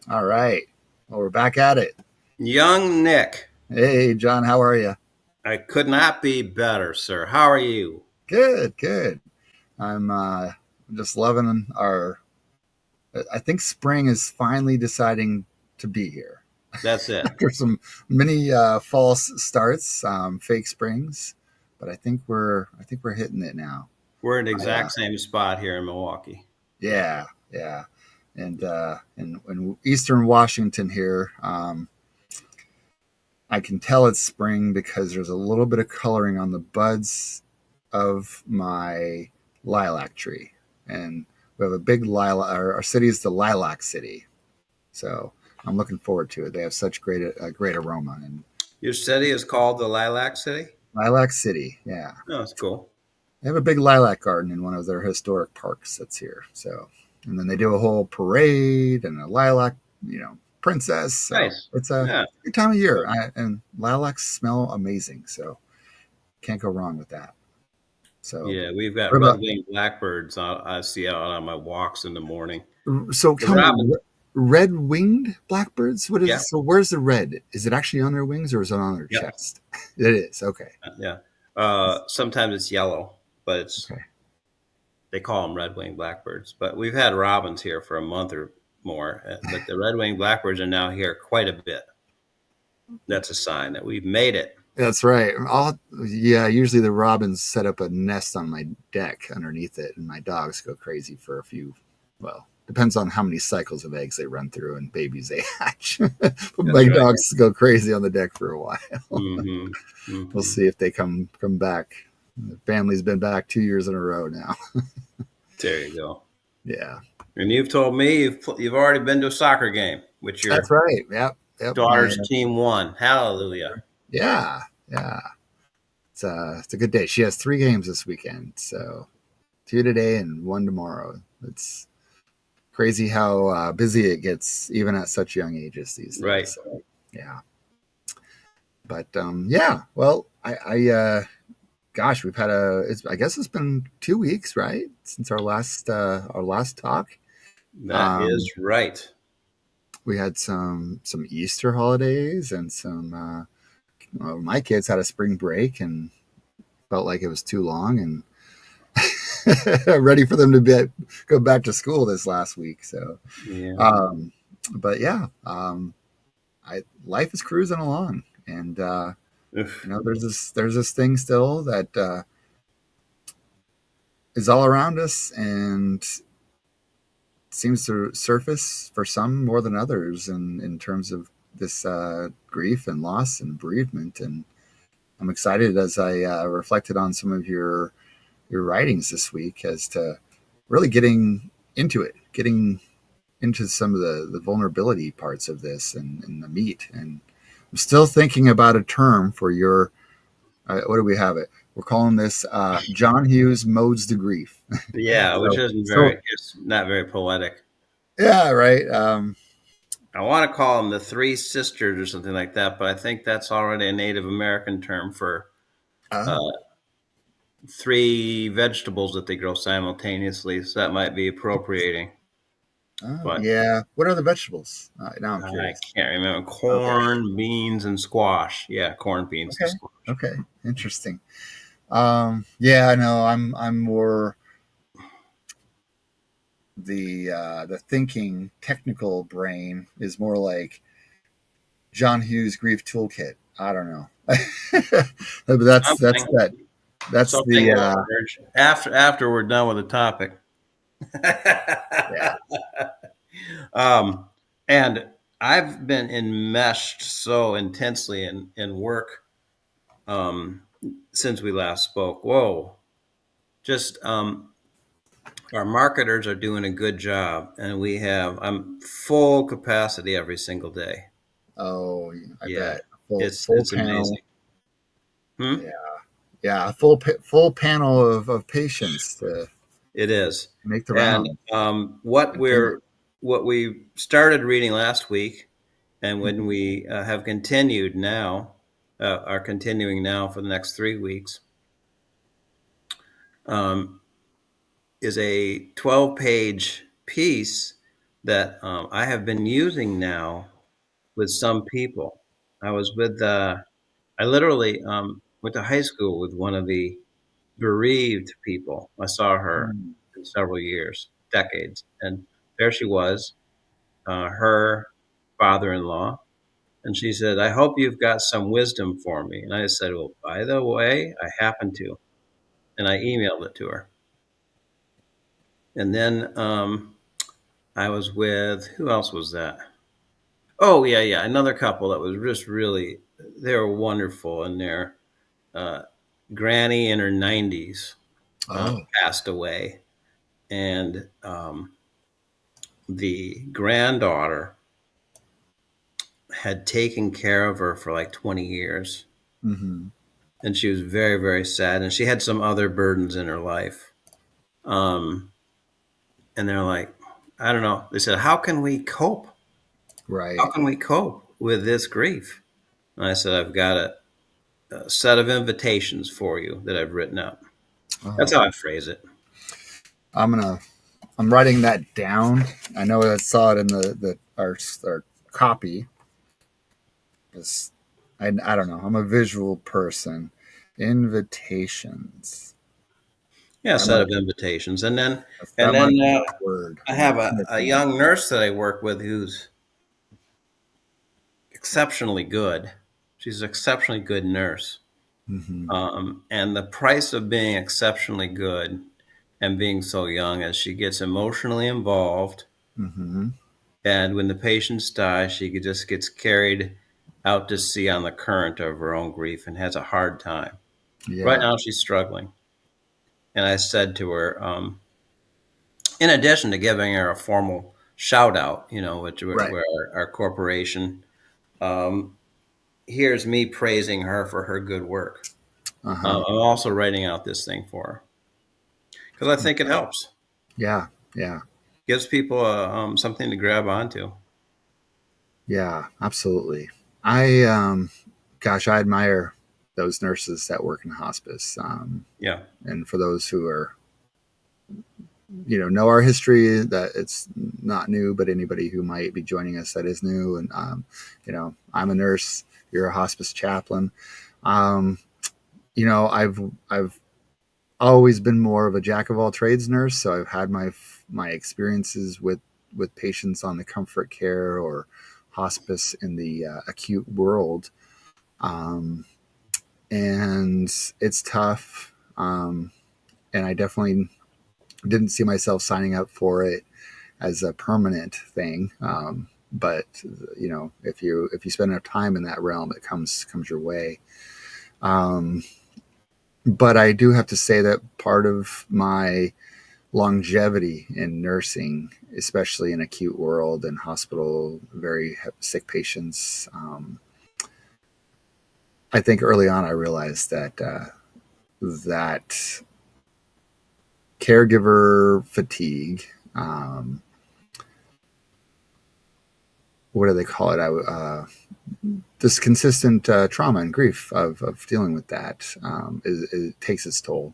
All right. Well, we're back at it. Young Nick, Hey, John, how are you? I could not be better, sir. How are you? Good, good. I'm just loving our. I think spring is finally deciding to be here That's it. after some mini false starts, fake springs, but I think we're hitting it now. We're in the I, exact same spot here in Milwaukee. yeah, yeah, and in Eastern Washington here, I can tell it's spring because there's a little bit of coloring on the buds of my lilac tree, and we have a big lilac. Our city is the lilac city, so I'm looking forward to it. They have such great aroma and Your city is called the Lilac City? lilac city. Yeah, Oh, that's cool. they have a big lilac garden in one of their historic parks that's here. So, and then they do a whole parade and a lilac, princess. So Nice. it's a Yeah. good time of year, and lilacs smell amazing. So can't go wrong with that. So, Yeah, we've got what about red-winged blackbirds I see out on my walks in the morning. so The tell me, robin, red winged blackbirds? What yeah, is so? Where's the red? Is it actually on their wings or is it on their yep, chest? It is. Okay. yeah. Sometimes it's yellow, but Okay. they call them red-winged blackbirds. But we've had robins here for a month or more, but the red-winged blackbirds are now here quite a bit. That's a sign that we've made it. That's right. Yeah, usually the robins set up a nest on my deck underneath it, and my dogs go crazy for a few. Well, depends on how many cycles of eggs they run through and babies they hatch. But my That's right. dogs go crazy on the deck for a while. Hmm. We'll Hmm. see if they come back. The family's been back 2 years in a row now. There you go. Yeah, And you've told me you've already been to a soccer game, which that's your right. Yep, yep. daughter's team won. Hallelujah. Yeah, yeah. It's a good day. She has 3 games this weekend, so 2 today and 1 tomorrow. It's crazy how busy it gets even at such young ages these Right. days. So, yeah, but yeah. Well, gosh, we've had I guess it's been 2 weeks, right, since our last talk. That Um, is right. we had some Easter holidays and some. Well, my kids had a spring break and felt like it was too long, and ready for them to go back to school this last week. So, Yeah. um, but yeah, life is cruising along, and Oof. there's this thing still that is all around us and seems to surface for some more than others, in terms of this grief and loss and bereavement. And I'm excited as I reflected on some of your writings this week as to really getting into some of the vulnerability parts of this and the meat. And I'm still thinking about a term for your, what do we have it? We're calling this John Hughes modes to grief. Yeah, which So, isn't so it's not very poetic. yeah, right. I want to call them the three sisters or something like that, but I think that's already a Native American term for Oh, uh, three vegetables that they grow simultaneously. So that might be appropriating. oh, But yeah. What are the vegetables? Now I'm I curious. can't remember. Okay. Corn, beans, and squash. Yeah, corn, beans, and Okay. squash. Okay. Interesting. Yeah, I know. I'm more the thinking technical brain is more like John Hughes grief toolkit. I don't know. But that's Something, that's something the will emerge after we're done with the topic. yeah. um, and I've been enmeshed so intensely in work um, since we last spoke. Whoa, just our marketers are doing a good job, and I'm full capacity every single day. Oh, I Yeah, bet full full it's panel. amazing. Hmm? Yeah, yeah. Full panel of patients to It is. make the And round. Good thing. what we started reading last week, and when Mhm. we have continued now, are continuing now for the next 3 weeks, um, is a 12-page piece that I have been using now with some people. I was with, I literally went to high school with one of the bereaved people. I saw her Mm. in several years, decades. And there she was, her father in law. And she said, I hope you've got some wisdom for me. And I said, well, by the way, I happen to. And I emailed it to her. And then I was with, who else was that? Oh, yeah, yeah. Another couple that was just really, they were wonderful. And their uh, granny in her 90s Oh. passed away. And the granddaughter had taken care of her for like 20 years. Mm-hmm. And she was very, very sad. And she had some other burdens in her life. Um, and they're like, I don't know. They said, how can we cope? How Right. can we cope with this grief? And I said, I've got a set of invitations for you that I've written up. That's Oh. how I phrase it. I'm gonna. I'm writing that down. I know I saw it in the our copy. It's, I don't know. I'm a visual person. Invitations. Yeah, a I'm set gonna of invitations. And that then might be the word. I I'm gonna have pin it a down. young nurse that I work with who's exceptionally good. She's an exceptionally good nurse. Mm-hmm. And the price of being exceptionally good and being so young is she gets emotionally involved. Mm-hmm. And when the patients die, just gets carried out to sea on the current of her own grief and has a hard time. Right Yeah. now, she's struggling. And I said to her, in addition to giving her a formal shout out, which Right. where our corporation, um, here's me praising her for her good work. Uh huh. I'm also writing out this thing for her because I think it helps. Yeah. Yeah. Gives people something to grab onto. Yeah. Absolutely. I gosh, I admire those nurses that work in hospice. Yeah, And for those who are know our history, that it's not new, but anybody who might be joining us that is new, and I'm a nurse, you're a hospice chaplain. um, I've always been more of a jack of all trades nurse, so I've had my experiences with patients on the comfort care or hospice in the acute world. um, and it's tough. And I definitely didn't see myself signing up for it as a permanent thing. But if you spend enough time in that realm, it comes your way. Um, but I do have to say that part of my longevity in nursing, especially in acute world and hospital, very sick patients, I think early on I realized that caregiver fatigue. What do they call it? This consistent trauma and grief of dealing with that, it takes its toll.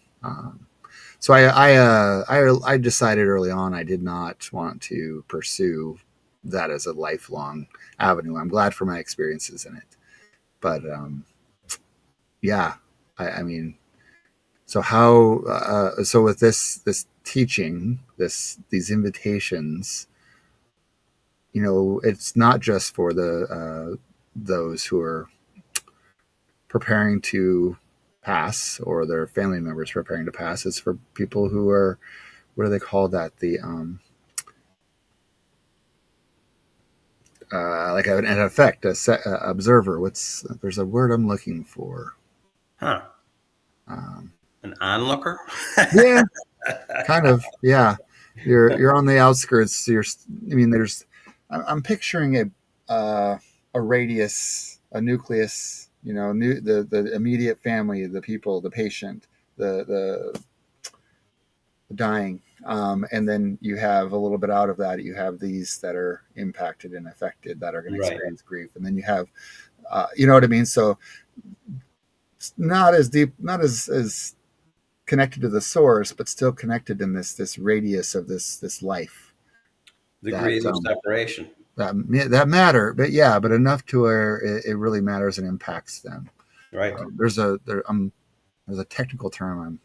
So I decided early on I did not want to pursue that as a lifelong avenue. I'm glad for my experiences in it, but yeah, I mean, so with this teaching, these invitations, it's not just for those who are preparing to pass or their family members preparing to pass. It's for people who are, what do they call that? The like an effect, observer. There's a word I'm looking for. huh? Um, An onlooker. yeah, kind of. Yeah, you're on the outskirts. I mean, I'm picturing a radius, a nucleus. The immediate family, the people, the patient, the dying. And then you have a little bit out of that, you have these that are impacted and affected that are going to Right. experience grief. And then you have, you know what I mean? So it's not as deep, not as connected to the source, but still connected in this radius of this life. that Degrees of separation. that matter, but yeah, but enough to where it really matters and impacts them. Right. There's a technical term I'm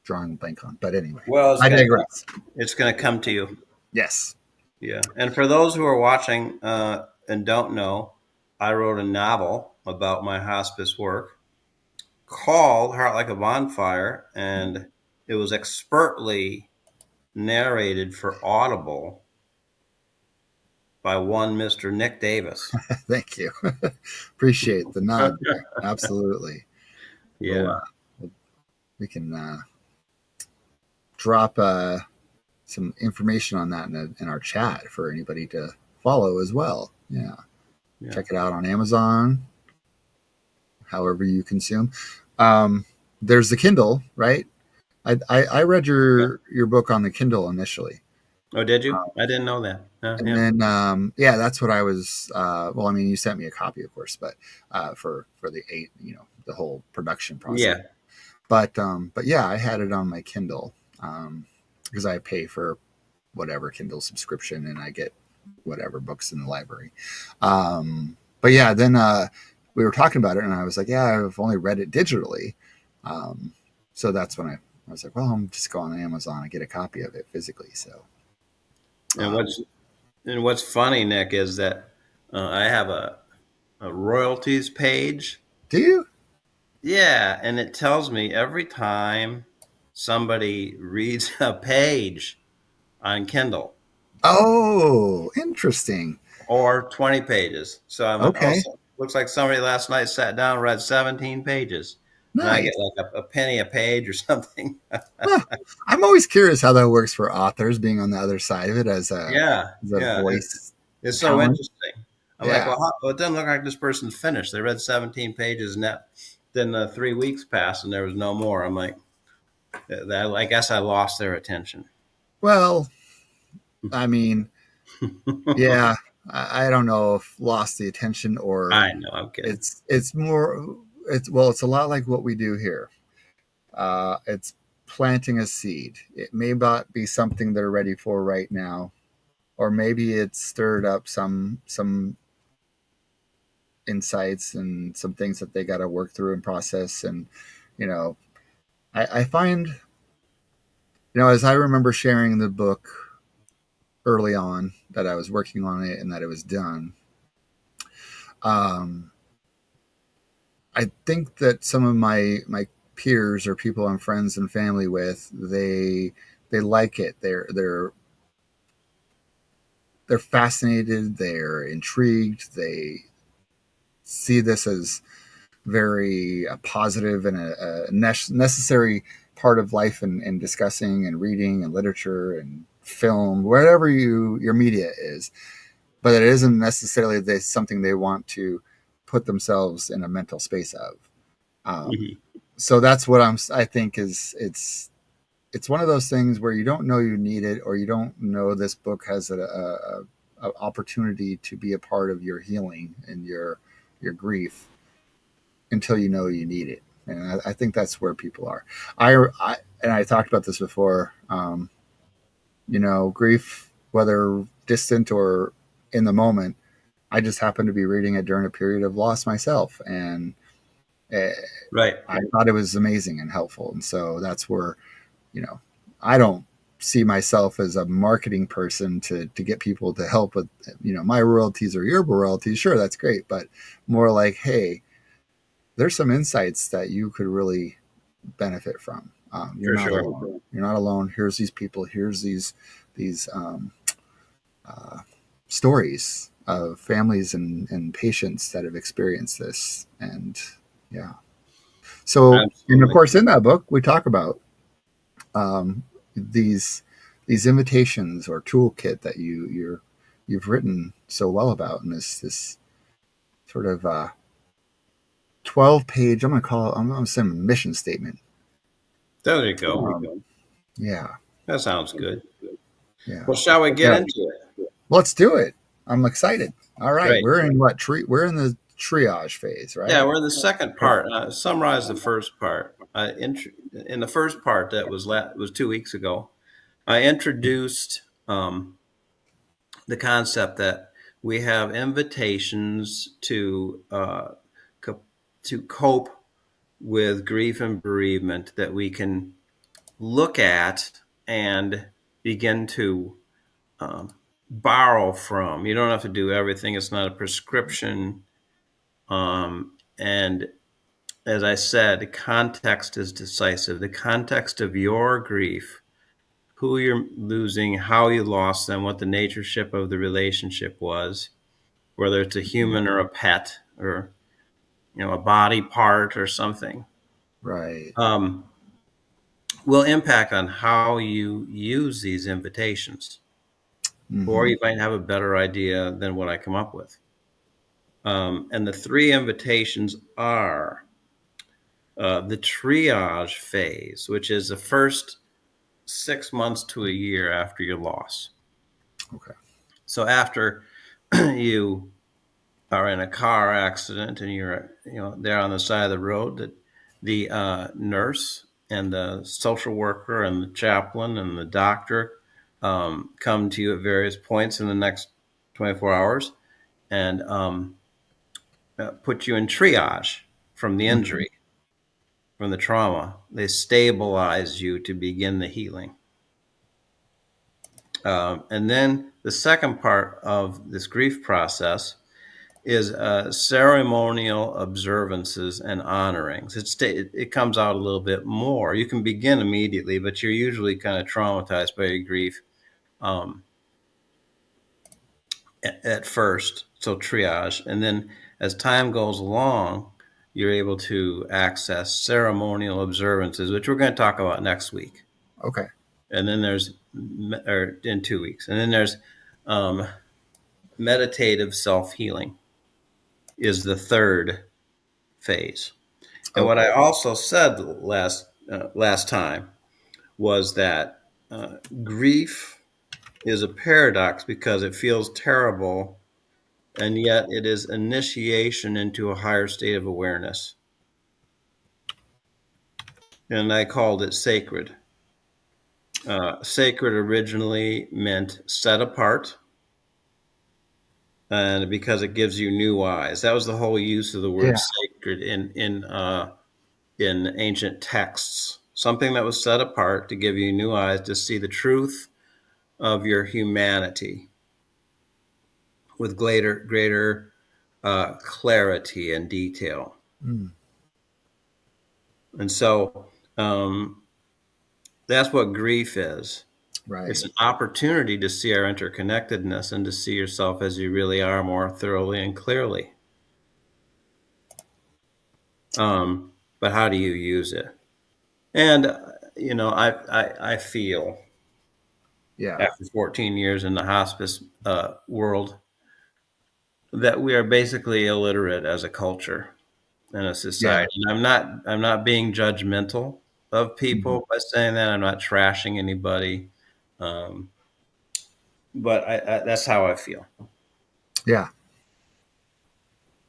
drawing a blank on, but anyway, Well, I digress. it's gonna come to you. Yes, Yeah. And for those who are watching and don't know, I wrote a novel about my hospice work called Heart Like a Bonfire, and it was expertly narrated for Audible by one Mr. Nic Davis. thank you. Appreciate the nod there. Absolutely. We'll, Yeah. we can drop some information on that in our chat for anybody to follow as well. Yeah, Yeah. check it out on Amazon, however you consume. Um, there's the Kindle, right? I read Yeah. your book on the Kindle initially, Oh, did you? I didn't know that. and Yeah. then yeah, that's what I was. Well, I mean, you sent me a copy, of course, but for the eight, the whole production process. Yeah. But yeah, I had it on my Kindle because I pay for whatever Kindle subscription, and I get whatever books in the library. But yeah, then we were talking about it, and I was like, yeah, I've only read it digitally. Um, so that's when I was like, well, I'm just go on Amazon and get a copy of it physically. So And um, what's funny, Nick, is that I have a royalties page. do you? Yeah, and it tells me every time somebody reads a page on Kindle Oh, interesting. or 20 pages. So I went, oh, Okay, so looks like somebody last night sat down and read 17 pages. And I get nice. like a penny a page or something. Huh. I'm always curious how that works for authors being on the other side of it Yeah, as a yeah. voice It's so talent. interesting. I'm like, Yeah. well, it doesn't look like this person's finished. They read 17 pages, and then 3 weeks passed, and there was no more. I'm like, I guess I lost their attention. Well, I mean, yeah, I don't know if lost the attention or I know, I'm kidding. it's more it's a lot like what we do here. It's planting a seed. It may not be something they're ready for right now, or maybe it's stirred up some insights and some things that they got to work through and process. And you know, I find as I remember sharing the book early on that I was working on it and that it was done. Um, I think that some of my peers or people I'm friends and family with, they like it. They're fascinated. They're intrigued. They see this as very positive and a necessary part of life and discussing and reading and literature and film, wherever your media is. But it isn't necessarily something they want to put themselves in a mental space of. Um, Mhm. so that's what I think is it's one of those things where you don't know you need it, or you don't know this book has a opportunity to be a part of your healing and your grief until you know you need it. And I think that's where people are. And I talked about this before. Grief, whether distant or in the moment, I just happened to be reading it during a period of loss myself, and uh, Right. I thought it was amazing and helpful. And so that's where you know, I don't see myself as a marketing person to get people to help with, my royalties or your royalties. Sure, that's great. But more like, hey, there's some insights that you could really benefit from. You're For not sure. alone. You're not alone. Here's these people. Here's these uh, stories of families and patients that have experienced this. And yeah. So, and of Absolutely. course, in that book, we talk about um, these these invitations or toolkit that you've written so well about, and this sort of 12-page. I'm going to send a mission statement. There you go. Yeah, That sounds good. yeah, Well, shall we get yeah. into it? Let's do it. I'm excited. All right, Great. we're in what tree? We're in the triage phase, Yeah, right? we're in the second part. Summarize the first part. In the first part that was 2 weeks ago, I introduced the concept that we have invitations to cope with grief and bereavement that we can look at and begin to borrow from. You don't have to do everything. It's not a prescription. And as I said, context is decisive. The context of your grief, who you're losing, how you lost them, what the natureship of the relationship was, whether it's a Mhm. human or a pet or a body part or something, Right. um, will impact on how you use these invitations. Or Hmm. you might have a better idea than what I come up with. And the three invitations are the triage phase, which is the first 6 months to a year after your loss. Okay. So after you are in a car accident and you're there on the side of the road, that the nurse and the social worker and the chaplain and the doctor come to you at various points in the next 24 hours and put you in triage from the Hmm. injury, from the trauma. They stabilize you to begin the healing. And then the second part of this grief process is ceremonial observances and honorings. It comes out a little bit more. You can begin immediately, but you're usually kind of traumatized by your grief um, at first, so triage. And then as time goes along, you're able to access ceremonial observances, which we're going to talk about next week. Okay. And then there's, or in 2 weeks, and then there's um, meditative self healing is the third phase. And what Okay. I also said last time was that grief is a paradox because it feels terrible, and yet it is initiation into a higher state of awareness. And I called it sacred. Sacred originally meant set apart, and because it gives you new eyes. That was the whole use of the word Yeah. sacred in ancient texts. Something that was set apart to give you new eyes to see the truth of your humanity with greater clarity and detail. Mm. And so that's what grief is. It's Right. an opportunity to see our interconnectedness and to see yourself as you really are more thoroughly and clearly. But how do you use it? And I feel Yeah. after 14 years in the hospice world that we are basically illiterate as a culture and a Yeah. society. And I'm not being judgmental of Hmm. people by saying that. I'm not trashing anybody, um, but that's how I feel. Yeah.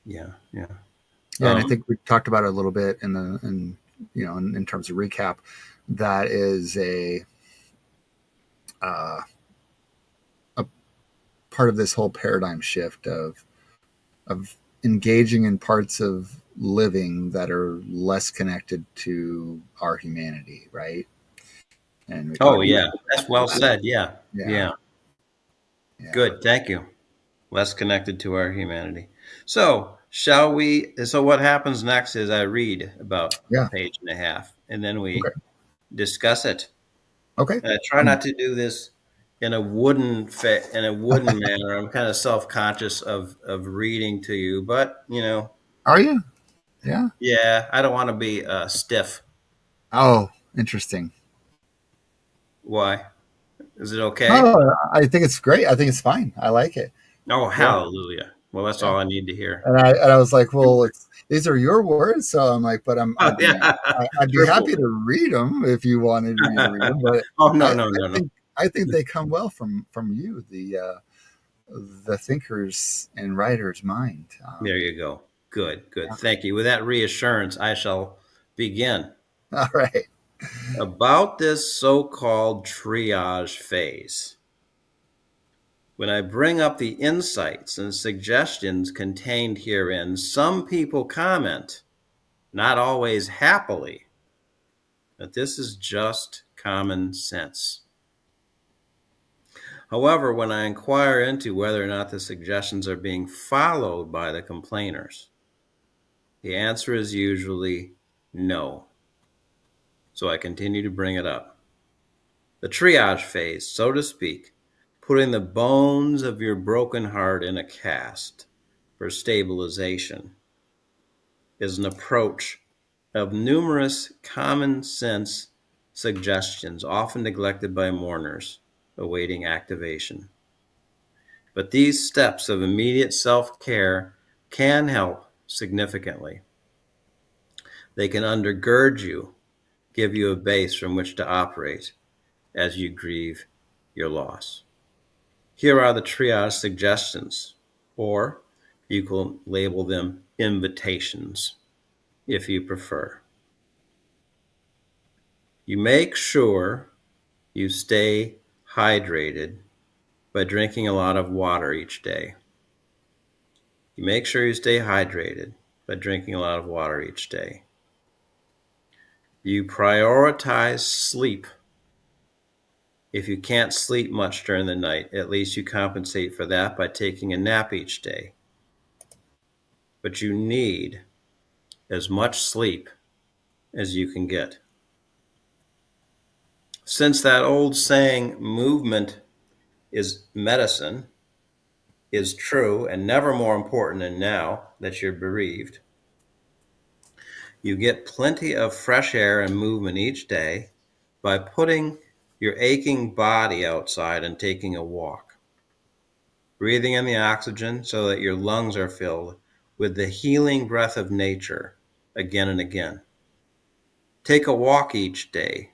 Yeah, yeah. Yeah. And I Um, think we talked about it a little bit in terms of recap. That is uh, a part of this whole paradigm shift of engaging in parts of living that are less connected to our humanity, right? And we oh talked about yeah, that's well said. Yeah, yeah, yeah. yeah, Good. Thank you. Less connected to our humanity. So shall we? So what happens next is I read about a yeah. page and a half, and then Okay, we discuss it. okay. And I try Um, not to do this in a wooden manner. I'm kind of self-conscious of reading to you, but are you? Yeah. yeah, I don't want to be stiff. Oh, interesting. Why? Is it okay? Oh, I think it's great. I think it's fine. I like it. Oh, Yeah, hallelujah. Well, that's yeah. all I need to hear. And I was like, well, these are your words, so I'm like, but Oh, yeah. I'd be Triple. happy to read them if you wanted me to read them. But Oh, no, I, no, I no, no. think I think they come well from you, the thinker's and writer's mind. There you go. Good, good. Thank you. With that reassurance, I shall begin. All right. About this so called triage phase. When I bring up the insights and suggestions contained herein, some people comment, not always happily, that this is just common sense. However, when I inquire into whether or not the suggestions are being followed by the complainers, the answer is usually no. So I continue to bring it up. The triage phase, so to speak, putting the bones of your broken heart in a cast for stabilization, is an approach of numerous common sense suggestions, often neglected by mourners awaiting activation. But these steps of immediate self care can help significantly. They can undergird you, give you a base from which to operate as you grieve your loss. Here are the triage suggestions, or you can label them invitations if you prefer. You make sure you stay hydrated by drinking a lot of water each day. You make sure you stay hydrated by drinking a lot of water each day. You prioritize sleep. If you can't sleep much during the night, at least you compensate for that by taking a nap each day. But you need as much sleep as you can get. Since that old saying, movement is medicine, is true and never more important than now that you're bereaved, you get plenty of fresh air and movement each day by putting your aching body outside and taking a walk, breathing in the oxygen so that your lungs are filled with the healing breath of nature again and again. Take a walk each day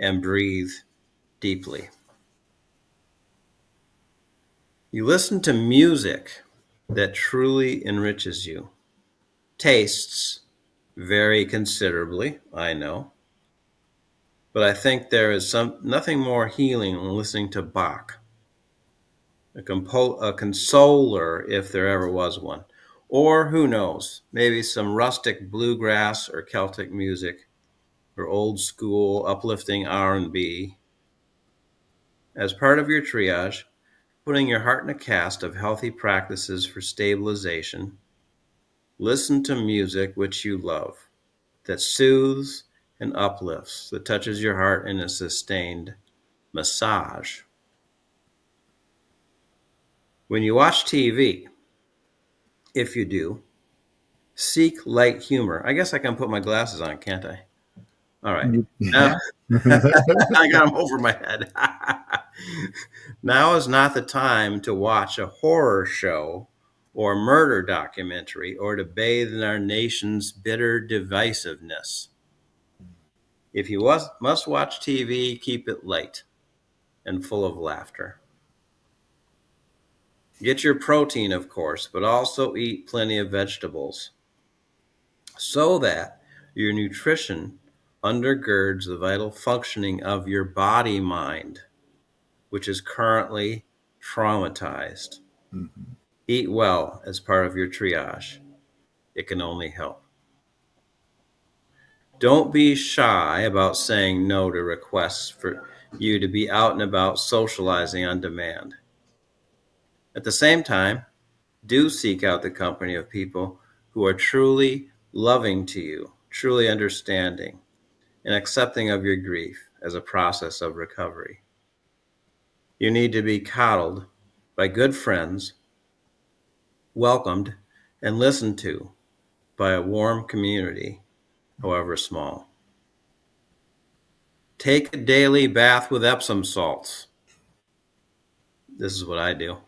and breathe deeply. You listen to music that truly enriches you. Tastes vary considerably, I know, but I think there is nothing more healing than listening to Bach, a consoler if there ever was one, or who knows, maybe some rustic bluegrass or Celtic music, or old school uplifting R&B. As part of your triage, putting your heart in a cast of healthy practices for stabilization, listen to music which you love, that soothes and uplifts, that touches your heart in a sustained massage. When you watch TV, if you do, seek light humor. I guess I can put my glasses on, can't I? All right. Now, Yeah. I got them over my head. Now is not the time to watch a horror show or murder documentary or to bathe in our nation's bitter divisiveness. If you must watch TV, keep it light and full of laughter. Get your protein, of course, but also eat plenty of vegetables so that your nutrition undergirds the vital functioning of your body mind, which is currently traumatized. Mhm. Eat well as part of your triage. It can only help. Don't be shy about saying no to requests for you to be out and about socializing on demand. At the same time, do seek out the company of people who are truly loving to you, truly understanding, and accepting of your grief as a process of recovery. You need to be coddled by good friends, welcomed, and listened to by a warm community, however small. Take a daily bath with Epsom salts. This is what I do.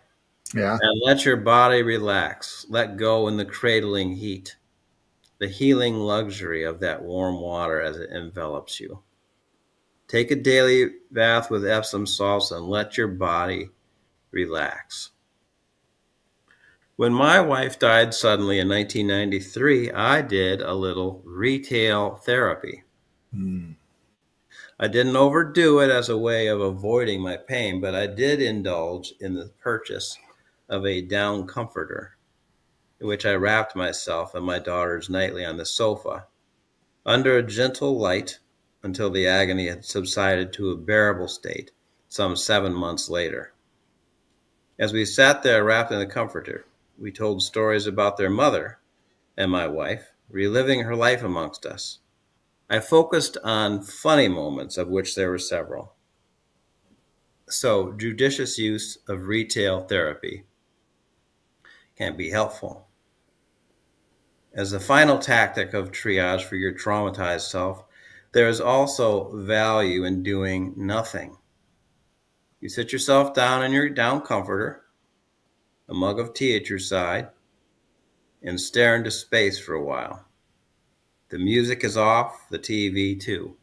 Yeah. And let your body relax. Let go in the cradling heat, the healing luxury of that warm water as it envelops you. Take a daily bath with Epsom salts and let your body relax. When my wife died suddenly in 1993, I did a little retail therapy. Mm. I didn't overdo it as a way of avoiding my pain, but I did indulge in the purchase of a down comforter, in which I wrapped myself and my daughters nightly on the sofa, under a gentle light, until the agony had subsided to a bearable state some 7 months later. As we sat there wrapped in the comforter, we told stories about their mother and my wife, reliving her life amongst us. I focused on funny moments, of which there were several. So, judicious use of retail therapy can be helpful. As the final tactic of triage for your traumatized self, there is also value in doing nothing. You sit yourself down in your down comforter, a mug of tea at your side, and stare into space for a while. The music is off, the TV too.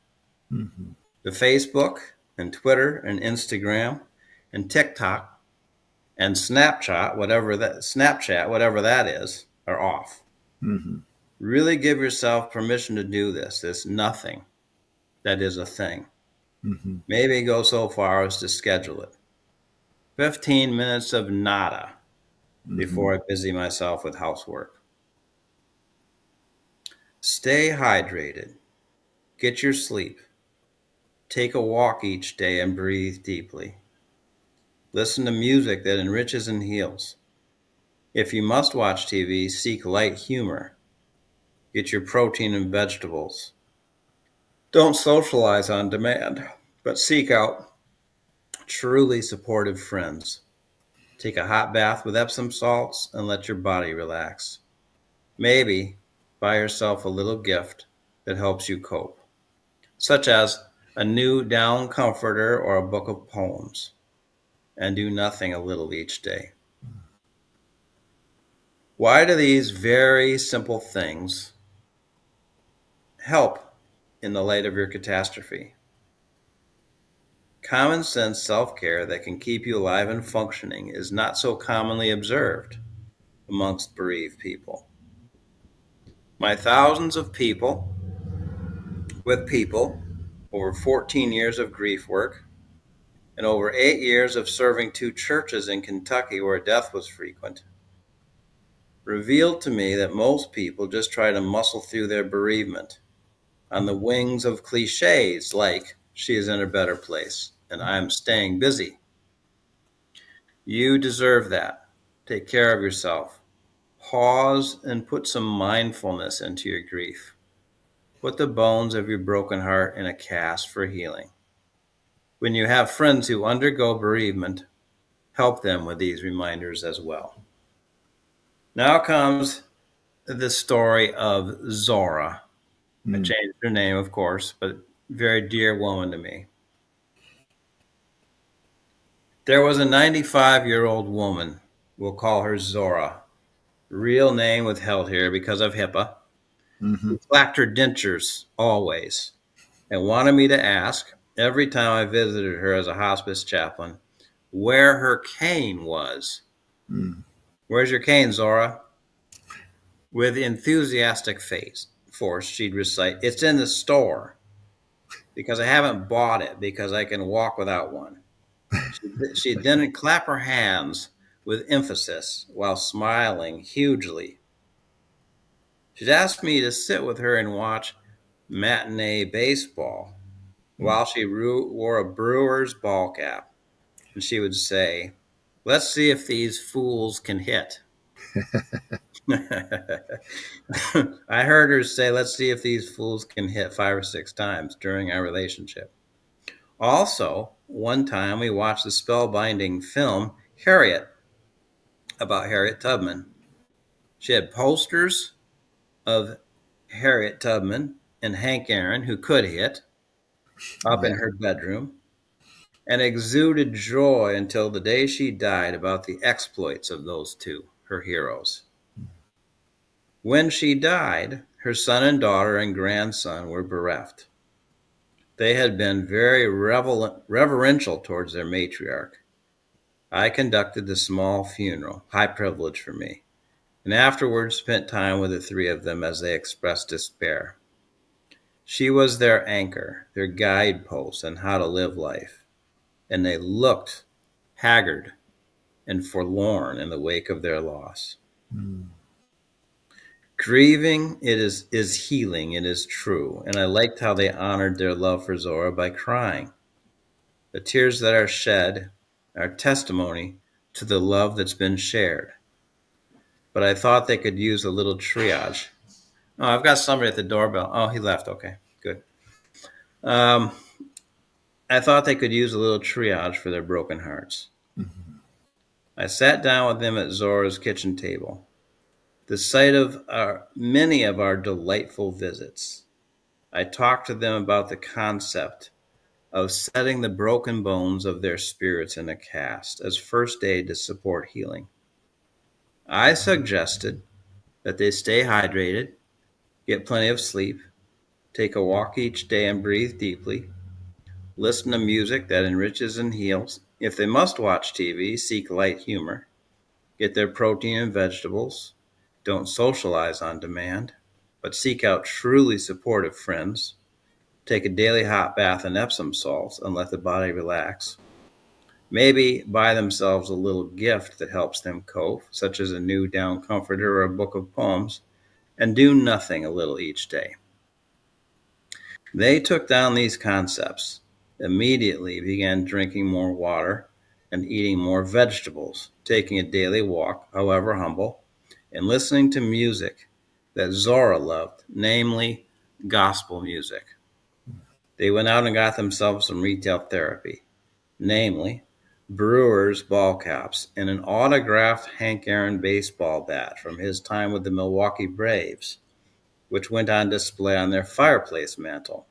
Mm-hmm. The Facebook and Twitter and Instagram and TikTok and Snapchat, whatever that is, are off. Mm-hmm. Really give yourself permission to do this nothing that is a thing. Mm-hmm. Maybe go so far as to schedule it. 15 minutes of nada Mm-hmm. before I busy myself with housework. Stay hydrated. Get your sleep. Take a walk each day and breathe deeply. Listen to music that enriches and heals. If you must watch TV, seek light humor. Get your protein and vegetables. Don't socialize on demand, but seek out truly supportive friends. Take a hot bath with Epsom salts and let your body relax. Maybe buy yourself a little gift that helps you cope, such as a new down comforter or a book of poems, and do nothing a little each day. Why do these very simple things help in the light of your catastrophe? Common sense self care that can keep you alive and functioning is not so commonly observed amongst bereaved people. My thousands of people with people, over 14 years of grief work, and over 8 years of serving two churches in Kentucky where death was frequent, revealed to me that most people just try to muscle through their bereavement on the wings of cliches like, she is in a better place and I'm staying busy. You deserve that. Take care of yourself. Pause and put some mindfulness into your grief. Put the bones of your broken heart in a cast for healing. When you have friends who undergo bereavement, help them with these reminders as well. Now comes the story of Zora. I Mm-hmm. changed her name, of course, but very dear woman to me. There was a 95-year-old woman, we'll call her Zora, real name withheld here because of HIPAA, Mm-hmm. who clacked her dentures always and wanted me to ask every time I visited her as a hospice chaplain where her cane was. Where's your cane, Zora? With enthusiastic force, she'd recite, it's in the store because I haven't bought it because I can walk without one. She'd then clap her hands with emphasis while smiling hugely. She'd ask me to sit with her and watch matinee baseball while she wore a Brewers ball cap. And she would say, let's see if these fools can hit. I heard her say, let's see if these fools can hit 5 or 6 times during our relationship. Also, one time we watched the spellbinding film Harriet about Harriet Tubman. She had posters of Harriet Tubman and Hank Aaron, who could hit, up in Wow. her bedroom, and exuded joy until the day she died about the exploits of those two, her heroes. When she died, her son and daughter and grandson were bereft. They had been very reverential towards their matriarch. I conducted the small funeral, high privilege for me, and afterwards spent time with the three of them as they expressed despair. She was their anchor, their guidepost on how to live life, and they looked haggard and forlorn in the wake of their loss. Mm. Grieving is healing, it is true, and I liked how they honored their love for Zora by crying. The tears that are shed are testimony to the love that's been shared. But I thought they could use a little triage. Oh, I've got somebody at the doorbell. Oh, he left. Okay, good. Um, I thought they could use a little triage for their broken hearts. Mhm. I sat down with them at Zora's kitchen table, the site of many of our delightful visits. I talked to them about the concept of setting the broken bones of their spirits in a cast as first aid to support healing. I suggested that they stay hydrated, get plenty of sleep, take a walk each day and breathe deeply, listen to music that enriches and heals. If they must watch TV, seek light humor, get their protein and vegetables, don't socialize on demand, but seek out truly supportive friends, take a daily hot bath in Epsom salts and let the body relax. Maybe buy themselves a little gift that helps them cope, such as a new down comforter or a book of poems, and do nothing a little each day. They took down these concepts, immediately began drinking more water and eating more vegetables, taking a daily walk, however humble, and listening to music that Zora loved, namely gospel music. They went out and got themselves some retail therapy, namely Brewers ball caps and an autographed Hank Aaron baseball bat from his time with the Milwaukee Braves, which went on display on their fireplace mantel,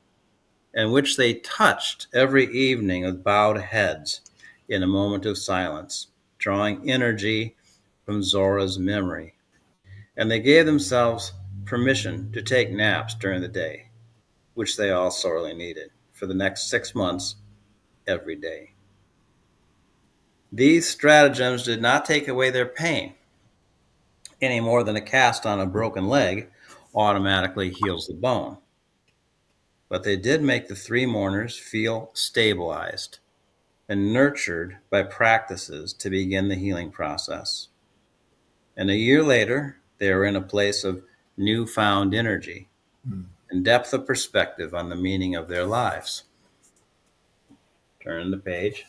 and which they touched every evening with bowed heads in a moment of silence, drawing energy from Zora's memory. And they gave themselves permission to take naps during the day, which they all sorely needed, for the next 6 months, every day. These stratagems did not take away their pain any more than a cast on a broken leg automatically heals the bone. But they did make the three mourners feel stabilized and nurtured by practices to begin the healing process. And a year later, they are in a place of newfound energy Mm. and depth of perspective on the meaning of their lives. Turn the page.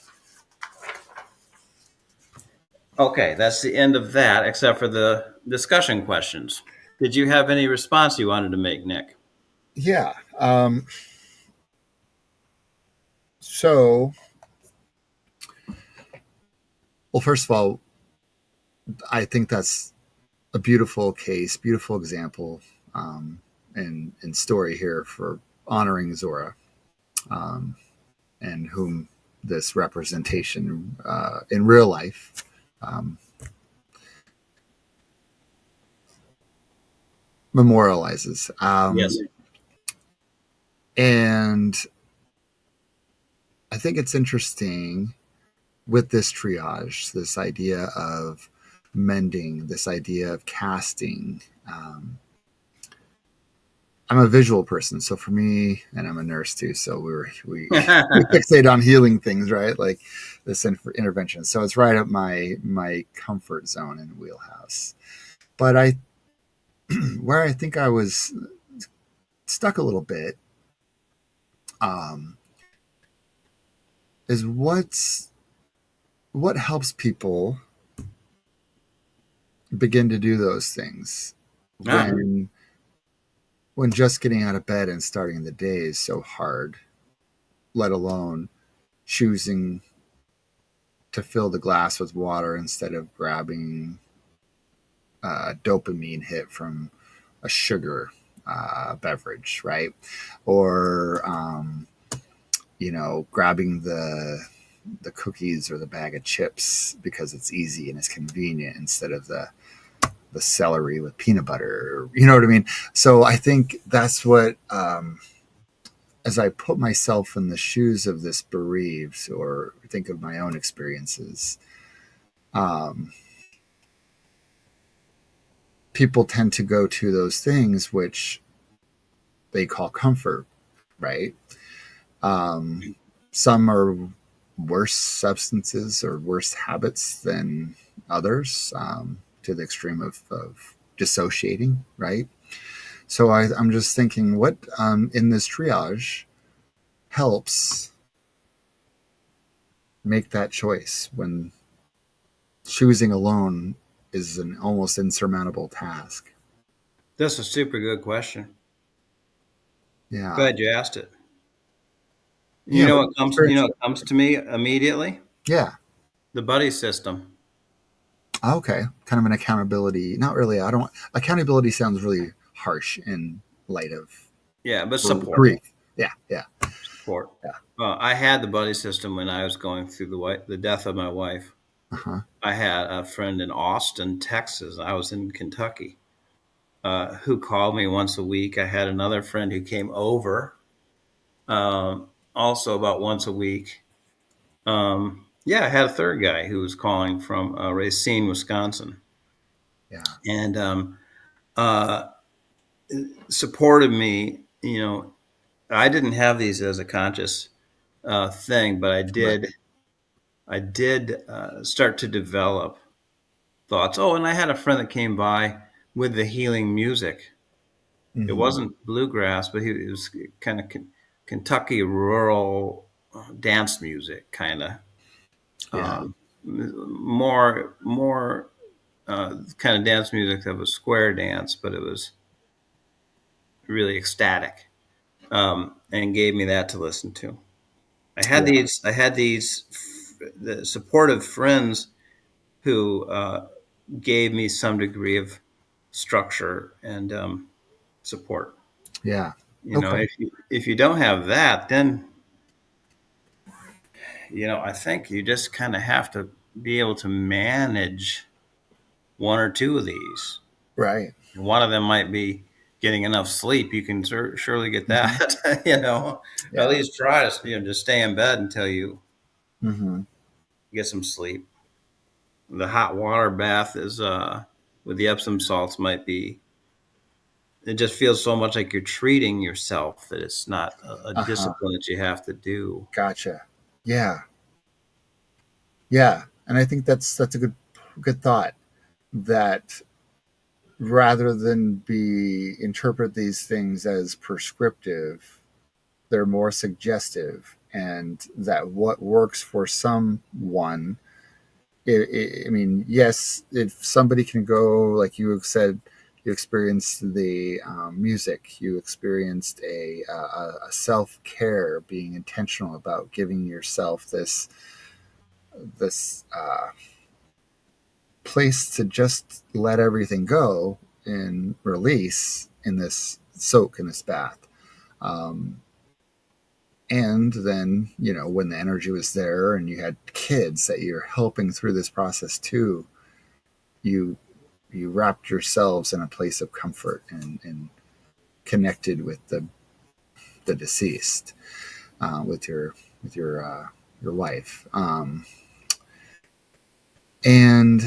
Okay, that's the end of that, except for the discussion questions. Did you have any response you wanted to make, Nick? Yeah. So, well, first of all, I think that's a beautiful case, beautiful example, and story here for honoring Zora, um, and whom this representation in real life um, memorializes. Yes. And I think it's interesting with this triage, this idea of mending, this idea of casting. I'm a visual person, so for me, and I'm a nurse too, so we fixate on healing things, right? Like this intervention. So it's right up my comfort zone and wheelhouse. But I, where I think I was stuck a little bit, um, is what helps people begin to do those things Ah, when just getting out of bed and starting the day is so hard, let alone choosing to fill the glass with water instead of grabbing a dopamine hit from a sugar beverage, right? Or grabbing the cookies or the bag of chips because it's easy and it's convenient instead of the celery with peanut butter. You know what I mean? So I think that's what, as I put myself in the shoes of this bereaved or think of my own experiences, um, people tend to go to those things which they call comfort. right? Um, some are worse substances or worse habits than others, to the extreme of dissociating, right? So I'm just thinking, what in this triage helps make that choice when choosing alone is an almost insurmountable task? That's a super good question. Yeah. Glad you asked it. You Yeah. know What what comes you experience? know what comes to me immediately? Yeah. The buddy system. Okay. Kind of an accountability. Not really. I don't. Accountability sounds really harsh in light of Yeah, but support. grief. Yeah. Yeah. Support. Yeah. I had the buddy system when I was going through the death of my wife. Uh huh. I had a friend in Austin, Texas. I was in Kentucky, who called me once a week. I had another friend who came over, also about once a week. Yeah, I had a third guy who was calling from Racine, Wisconsin, Yeah. and uh, supported me. I didn't have these as a conscious thing, but I Right. did. I did start to develop thoughts. Oh, and I had a friend that came by with the healing music. It Mm-hmm. wasn't bluegrass, but he was kind of Kentucky rural dance music, kind of Yeah. more kind of dance music that was square dance, but it was really ecstatic, and gave me that to listen to. Yeah. I had these the supportive friends who gave me some degree of structure and support. Yeah. Okay. If you don't have that, then I think you just kind of have to be able to manage one or two of these. Right. One of them might be getting enough sleep. You can surely get Mm-hmm. that. At Yeah. least try to just stay in bed until you Mm-hmm. get some sleep. The hot water bath is with the Epsom salts might be. It just feels so much like you're treating yourself that it's not a Uh huh. discipline that you have to do. Gotcha. Yeah. Yeah. And I think that's a good thought. That rather than be interpret these things as prescriptive, they're more suggestive, and that what works for someone, I mean, yes, if somebody can go, like you have said, you experienced the music, you experienced a self care, being intentional about giving yourself this place to just let everything go and release in this soak in this bath. Um, and then, when the energy was there and you had kids that you're helping through this process too, you you wrapped yourselves in a place of comfort and connected with the deceased, with your wife, and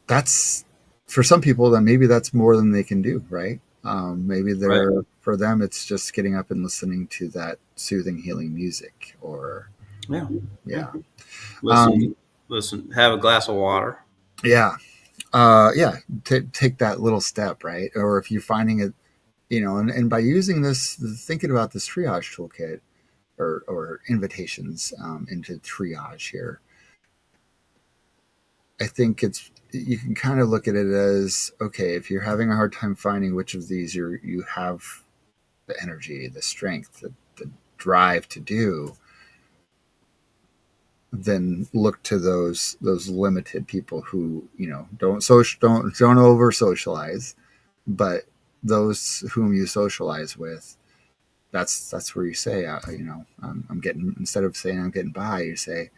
that's, for some people, then maybe that's more than they can do, right? Maybe Right. they're for them it's just getting up and listening to that soothing healing music, or Yeah. Yeah. yeah. um, Listen, listen, have a glass of water. yeah. Yeah, take that little step, right? Or if you're finding it, and by using this, thinking about this triage toolkit, or invitations into triage here, I think you can kind of look at it as, okay, if you're having a hard time finding which of these you have the energy, the strength, the drive to do, then look to those limited people who don't over socialize, but those whom you socialize with, that's where you say, I'm getting, instead of saying I'm getting by, you say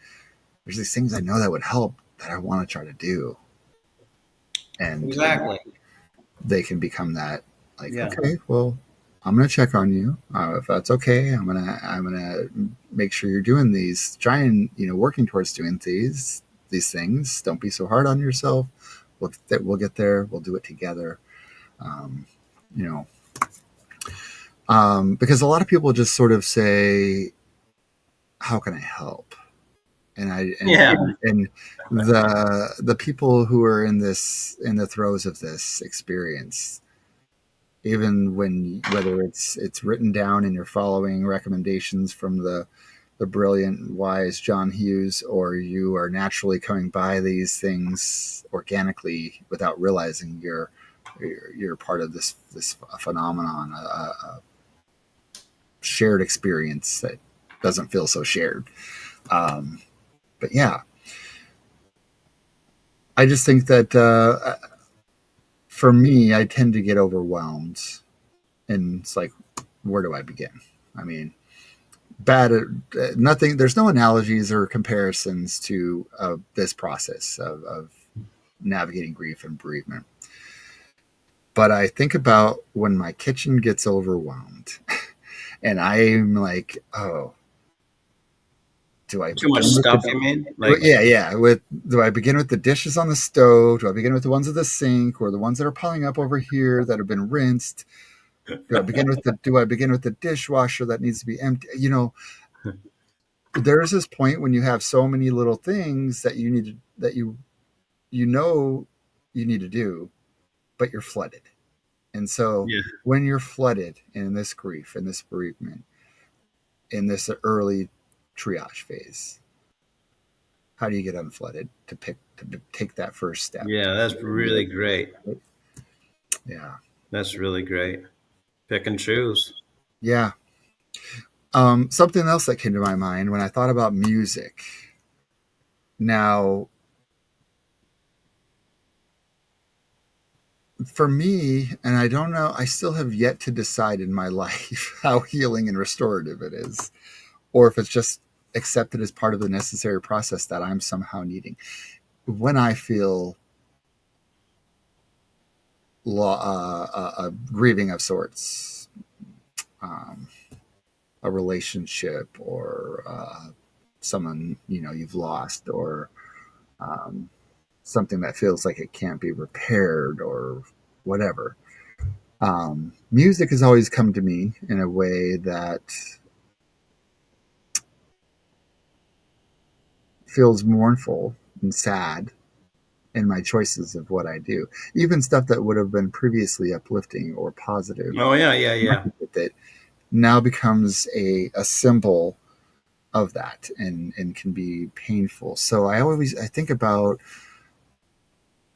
there's these things I know that would help that I want to try to do, and Exactly. they can become that, like, Yeah. okay, well, I'm gonna check on you, if that's okay. I'm gonna make sure you're doing these, trying, working towards doing these things. Don't be so hard on yourself. We'll get there. We'll do it together. um, you know Because a lot of people just sort of say, "How can I help?" And I Yeah. and the people who are in the throes of this experience, even when whether it's written down and you're following recommendations from the brilliant wise John Hughes, or you are naturally coming by these things organically without realizing you're part of this phenomenon, a shared experience that doesn't feel so shared. um, but yeah, I just think that for me, I tend to get overwhelmed, and it's like, where do I begin? I mean, bad nothing. There's no analogies or comparisons to this process of navigating grief and bereavement. But I think about when my kitchen gets overwhelmed, and I'm like, oh, do I Too much begin with stuff, the you mean? Like, yeah, yeah. With do I begin with the dishes on the stove? Do I begin with the ones at the sink, or the ones that are piling up over here that have been rinsed? Do I begin with the dishwasher that needs to be empty? There's this point when you have so many little things that you know you need to do, but you're flooded. And so yeah, when you're flooded in this grief, in this bereavement, in this early triage phase, how do you get unflooded to take that first step? yeah, that's really great. Yeah. That's really great. Pick and choose. Yeah. Something else that came to my mind when I thought about music. Now, for me, and I don't know, I still have yet to decide in my life how healing and restorative it is, or if it's just accepted as part of the necessary process that I'm somehow needing. When I feel a grieving of sorts, um, a relationship, or someone you've lost, or um, something that feels like it can't be repaired, or whatever. Music has always come to me in a way that feels mournful and sad in my choices of what I do. Even stuff that would have been previously uplifting or positive, Oh yeah, yeah, yeah. with it, now becomes a symbol of that, and can be painful. So I think about,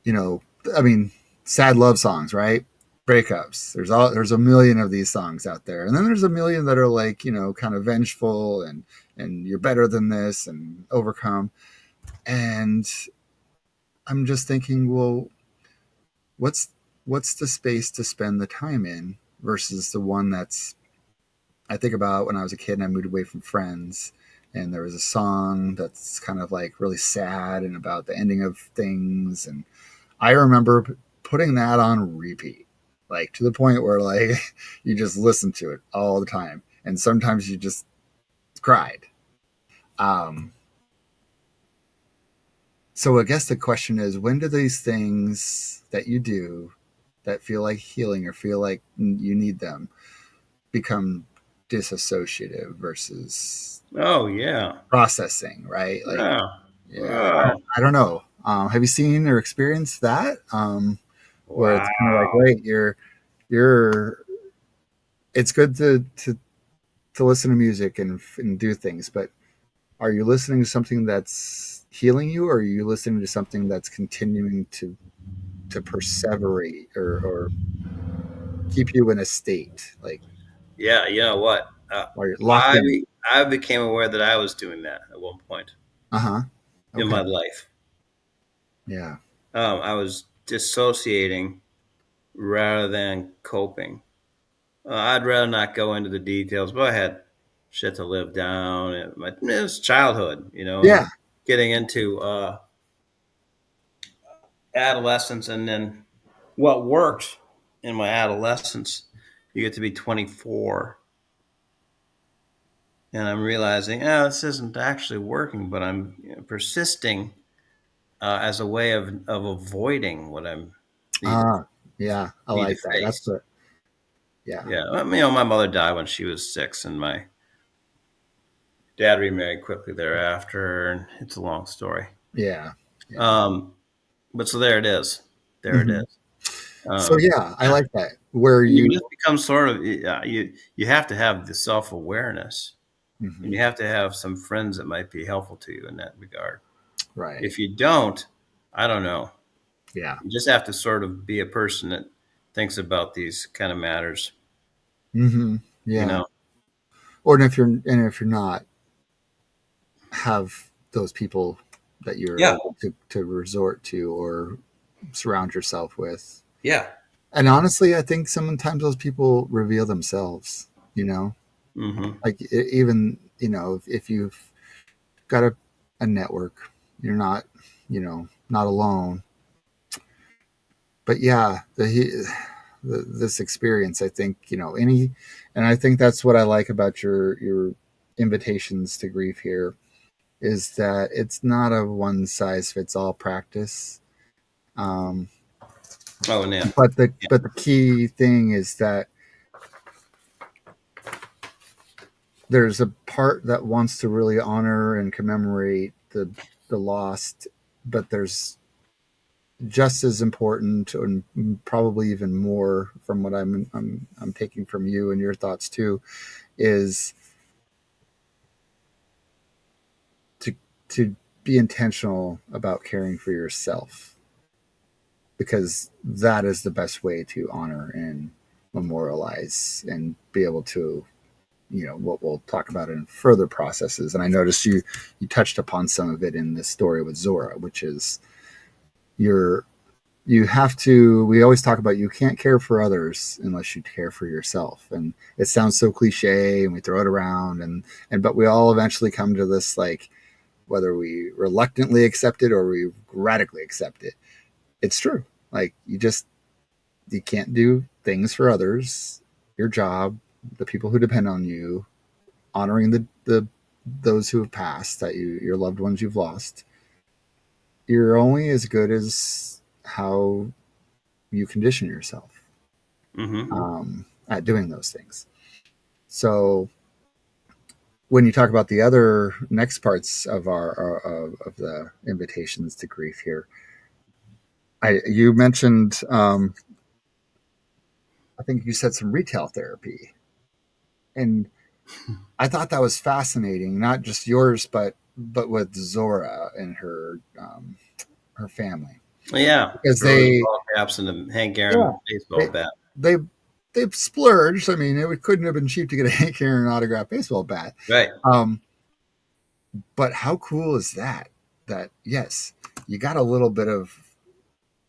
you know, I mean, sad love songs, right? Breakups. There's a million of these songs out there, and then there's a million that are like, kind of vengeful, and you're better than this, and overcome. And I'm just thinking, well, what's what's the space to spend the time in versus the one that's, I think about when I was a kid and I moved away from friends, and there was a song that's kind of like really sad and about the ending of things, and I remember putting that on repeat, like to the point where like you just listen to it all the time, and sometimes you just cried. Um, so I guess the question is, when do these things that you do that feel like healing or feel like you need them become disassociative versus Oh yeah. processing, right? Like, Yeah. yeah, Oh, I don't know. Have you seen or experienced that? Where it's kind of like, wow. wait, you're it's good to listen to music and do things, but are you listening to something that's healing you, or are you listening to something that's continuing to perseverate, or keep you in a state like, Yeah, you know what? while you're locked I in? I became aware that I was doing that at one point Uh-huh. in Okay. my life. Yeah. I was dissociating rather than coping. I'd rather not go into the details, but I had shit to live down. It was childhood, and Yeah. getting into adolescence, and then what worked in my adolescence. You get to be 24, and I'm realizing, this isn't actually working, but I'm persisting as a way of avoiding what I'm need Ah, yeah, I need to like that. That's face. the Yeah. Yeah. My mother died when she was 6, and my dad remarried quickly thereafter, and it's a long story. Yeah. Yeah. Um, but so there it is. There it Hmm. is. So Um, yeah, I yeah. like that. Where And you you, just become sort of you have to have the self awareness, and mhm, you have to have some friends that might be helpful to you in that regard. right. If you don't, I don't know. Yeah. You just have to sort of be a person that thinks about these kind of matters. Hmm. You Yeah. know? Or if you're not, have those people that you're Yeah. able to resort to or surround yourself with. Yeah. And honestly, I think sometimes those people reveal themselves, you know, Hmm. like even, if you've got a network, you're not, not alone. But yeah, this experience, I think, and I think that's what I like about your invitations to grief here is that it's not a one size fits all practice. Um, Oh, yeah. but the key thing is that there's a part that wants to really honor and commemorate the lost, but there's just as important and probably even more from what I'm taking from you and your thoughts too is to to be intentional about caring for yourself because that is the best way to honor and memorialize and be able to what we'll talk about in further processes. And I noticed you touched upon some of it in this story with Zora, which is your you have to we always talk about you can't care for others unless you care for yourself. And it sounds so cliche and we throw it around and but we all eventually come to this, like, whether we reluctantly accept it or we radically accept it, it's true. Like, you can't do things for others, your job, the people who depend on you, honoring the those who have passed, that your loved ones you've lost. You're only as good as how you condition yourself Hmm. at doing those things. So when you talk about the other next parts of of the invitations to grief here, you mentioned, I think you said some retail therapy, and I thought that was fascinating. Not just yours, but with Zora and her family, Yeah. because Throw the ball caps and the Hank yeah Aaron baseball they bat. they they've splurged. I mean, it couldn't have been cheap to get a Hank Aaron autographed baseball bat. Right. Um, but how cool is that? That yes, you got a little bit of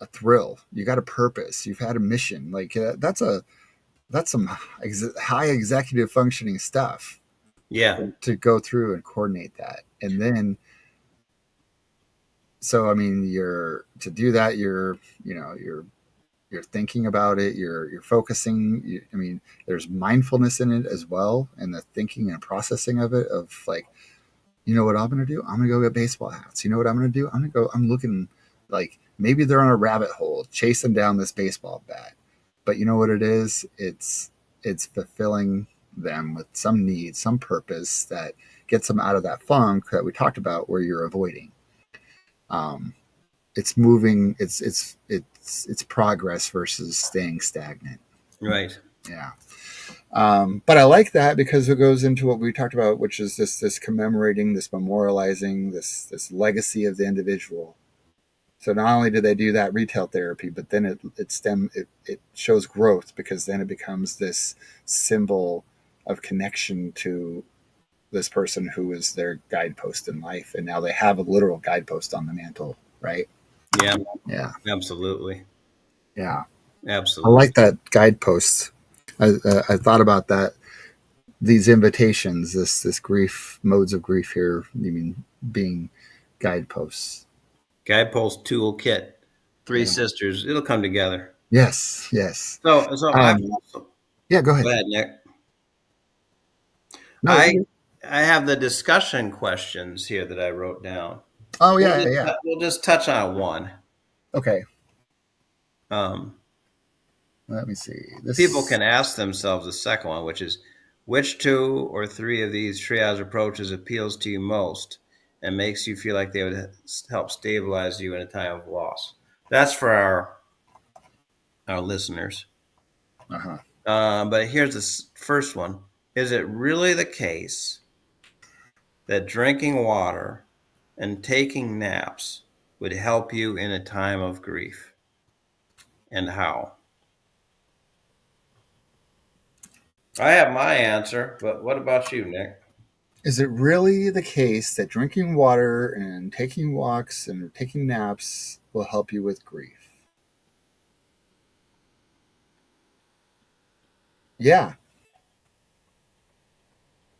a thrill. You got a purpose. You've had a mission. Like, that's some high executive functioning stuff Yeah. to go through and coordinate that. And then, so I mean, you're to do that. You're thinking about it. You're focusing. I mean, there's mindfulness in it as well, and the thinking and processing of it. Of like, you know what I'm going to do? I'm going to go get baseball hats. You know what I'm going to do? I'm going to go. I'm looking, like, maybe they're on a rabbit hole chasing down this baseball bat. But you know what it is? It's fulfilling them with some need, some purpose that gets them out of that funk that we talked about where you're avoiding. Um, it's moving. It's progress versus staying stagnant. Right. Yeah. But I like that because it goes into what we talked about, which is this commemorating, this memorializing, this legacy of the individual. So not only do they do that retail therapy, but then it shows growth because then it becomes this symbol of connection to this person who is their guidepost in life, and now they have a literal guidepost on the mantle, right? Yeah. Yeah, Absolutely. yeah. I Absolutely. like that guidepost. I thought about that. These invitations, this grief modes of grief here. You mean being guideposts? Guidepost toolkit. Three Yeah. sisters. It'll come together. Yes. Yes. So I've Um, also, yeah. Go go ahead. ahead, Nick. No. I I have the discussion questions here that I wrote down. Oh yeah. Yeah. We'll just touch on one. Okay. Um, Let me see. People This. can ask themselves the second one, which is which two or three of these triage approaches appeals to you most and makes you feel like they would help stabilize you in a time of loss. That's for our listeners. Uh huh. But here's the first one. Is it really the case that drinking water and taking naps would help you in a time of grief? And how? I have my answer, but what about you, Nick? Is it really the case that drinking water and taking walks and taking naps will help you with grief? Yeah.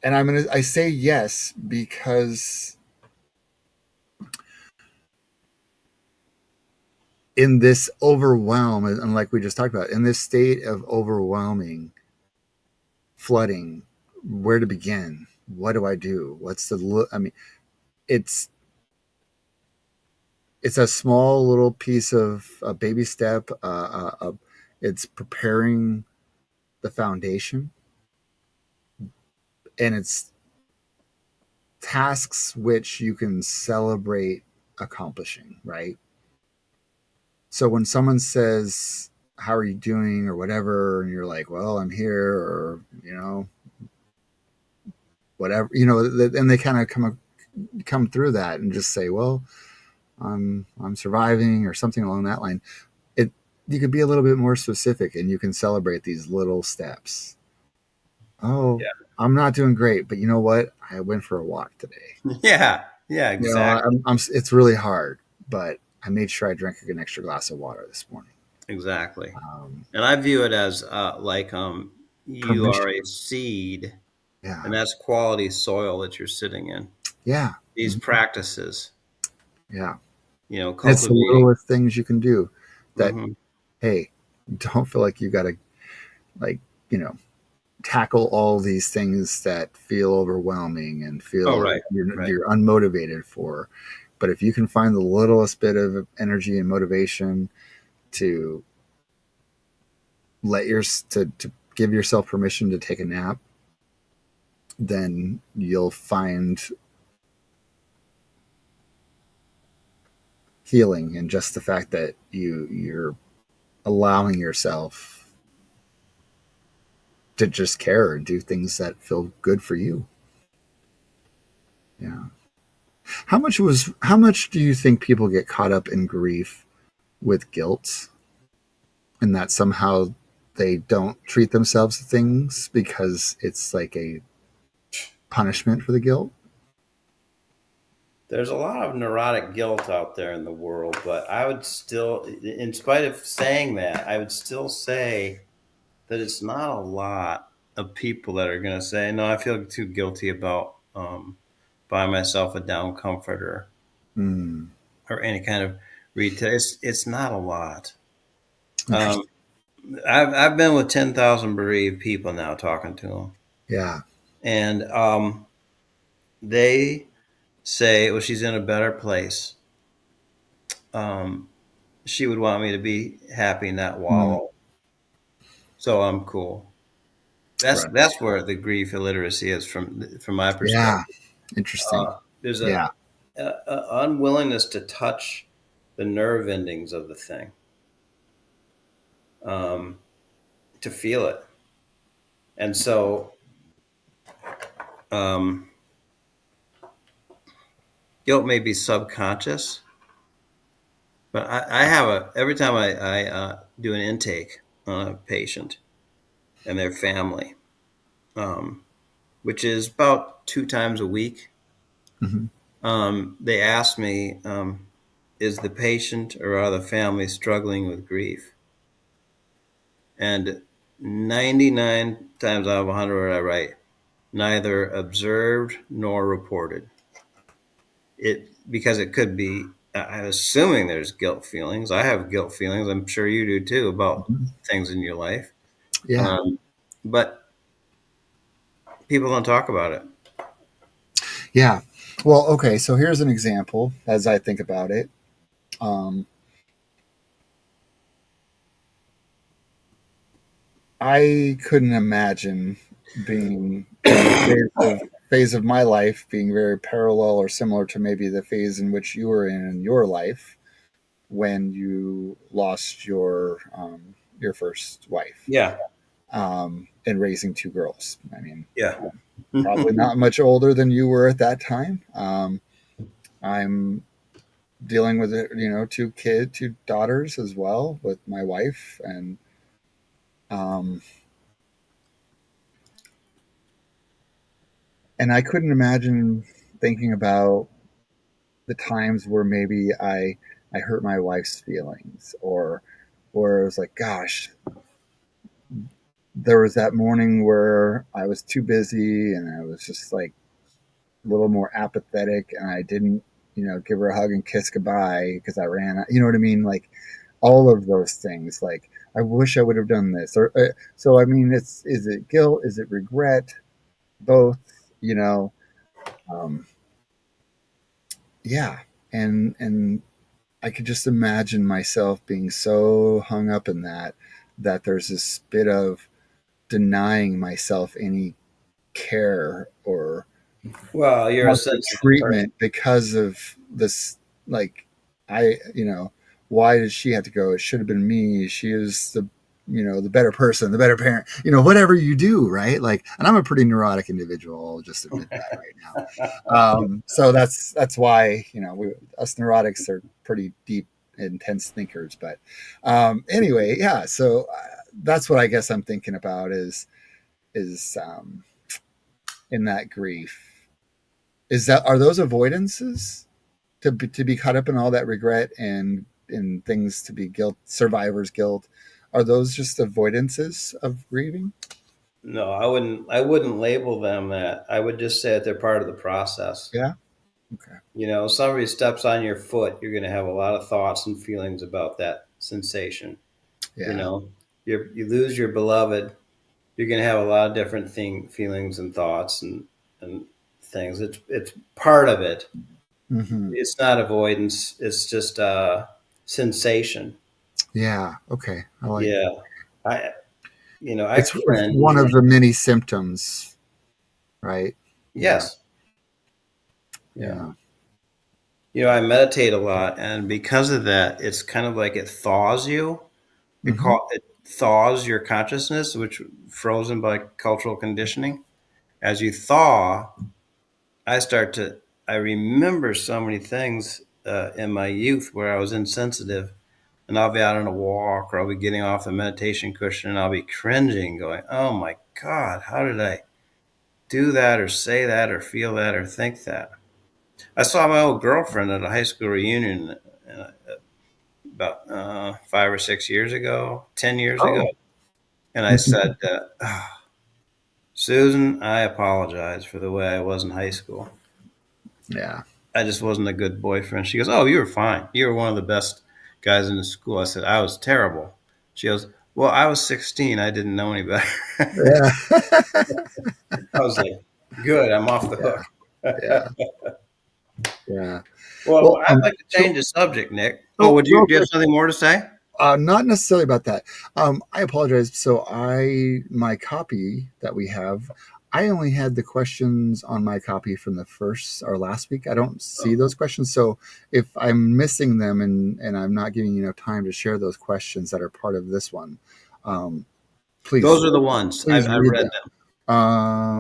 And I say yes because in this overwhelm, and like we just talked about, in this state of overwhelming flooding, where to begin? What do I do? What's the? I mean, it's it's a small little piece of a baby step. It's preparing the foundation, and it's tasks which you can celebrate accomplishing. Right. So when someone says, "How are you doing?" or whatever, and you're like, "Well, I'm here," or whatever, and they kind of come through that and just say, "Well, I'm surviving," or something along that line. It You could be a little bit more specific, and you can celebrate these little steps. Oh, I'm not doing great, but you know what? I went for a walk today. Yeah, yeah, exactly. It's really hard, but I made sure I drank an extra glass of water this morning. Exactly. Um, And I view it as like you are Permission. a seed, and Yeah. that's quality soil that you're sitting in. Yeah. These Mhm. practices, Yeah. It's the cultivating. littlest things you can do that, Hmm. hey, don't feel like you got to, like, you know, tackle all these things that feel overwhelming and Oh, feel right, like you're, right. you're unmotivated for. But if you can find the littlest bit of energy and motivation to to give yourself permission to take a nap, then you'll find healing in just the fact that you're allowing yourself to just care and do things that feel good for you. Yeah. How much do you think people get caught up in grief with guilt, and that somehow they don't treat themselves to things because it's like a punishment for the guilt? There's a lot of neurotic guilt out there in the world, but I would still, in spite of saying that, I would still say that it's not a lot of people that are going to say, "No, I feel too guilty about buying myself a down comforter Mm, or any kind of retail." It's not a lot. Um, interesting. I've been with 10,000 bereaved people now, talking to them, Yeah. and they say, "Well, she's in a better place. Um, she would want me to be happy, not Mm, wallow. So I'm cool." That's right. that's where the grief illiteracy is from my Yeah. perspective. Interesting. There's Yeah. a unwillingness to touch the nerve endings of the thing, um, to feel it, and so um, guilt may be subconscious. But I have every time I do an intake on a patient and their family, um, which is about 2 times a week. Hmm. They ask me, is the patient or are the family struggling with grief? And 99 times out of 100, I write, neither observed nor reported. It because it could be. I'm assuming there's guilt feelings. I have guilt feelings. I'm sure you do too about Hmm. things in your life. Yeah. Um, but people don't talk about it. Yeah. Well, okay. So here's an example as I think about it. Um, I couldn't imagine being in a phase of my life being very parallel or similar to maybe the phase in which you were in your life when you lost your first wife, Yeah. and raising two girls. I mean, Yeah. probably not much older than you were at that time. I'm dealing with it, two daughters as well with my wife, um, and I couldn't imagine thinking about the times where maybe I hurt my wife's feelings, or it was like, gosh, there was that morning where I was too busy and I was just like a little more apathetic, and I didn't, give her a hug and kiss goodbye because I ran. You know what I mean? Like all of those things. Like I wish I would have done this. Or so. I mean, is it guilt? Is it regret? Both. You know. Um, yeah. And I could just imagine myself being so hung up in that there's this bit of denying myself any care or Well, you're a positive sensitive person. treatment because of this. Like I why did she have to go? It should have been me. She is the better person, the better parent, whatever you do, right? Like, and I'm a pretty neurotic individual, I'll just admit that right now. So that's why us neurotics are pretty deep, intense thinkers. But anyway, yeah. So that's what I guess I'm thinking about is in that grief. Is that are those avoidances to be caught up in all that regret and in things to be guilt, survivor's guilt? Are those just avoidances of grieving? No, I wouldn't. I wouldn't label them that. I would just say that they're part of the process. Yeah. Okay. Somebody steps on your foot, you're going to have a lot of thoughts and feelings about that sensation. You Yeah. know, you lose your beloved, you're going to have a lot of different feelings and thoughts and things. It's part of it. Hmm. It's not avoidance. It's just sensation. Yeah. Okay. I like. Yeah, I I It's one cringe. of the many symptoms, right? Yeah. Yes, yeah. Yeah. I meditate a lot, and because of that, it's kind of like it thaws you. Hmm. It thaws your consciousness, which frozen by cultural conditioning. As you thaw, I start to. I remember so many things in my youth where I was insensitive, and I'll be out on a walk, or I'll be getting off the meditation cushion, and I'll be cringing, going, "Oh my God, how did I do that, or say that, or feel that, or think that?" I saw my old girlfriend at a high school reunion about 5 or 6 years ago, 10 years ago, Oh. and I said, "Oh, Susan, I apologize for the way I was in high school. Yeah. I just wasn't a good boyfriend." She goes, "Oh, you were fine. You were one of the best guys in the school." I said, "I was terrible." She goes, "Well, I was 16. I didn't know any better." Yeah. I was like, "Good. I'm off the Yeah. hook." Yeah. Yeah. Well, Well, I'd like to so change the subject, Nick. Oh, oh, would you? real Do you have quick. something more to say? Not necessarily about that. I apologize. So my copy that we have, I only had the questions on my copy from the first or last week. I don't see Oh, those questions. So if I'm missing them and I'm not giving you enough time to share those questions that are part of this one, um, those please are the ones please I've read read them. them.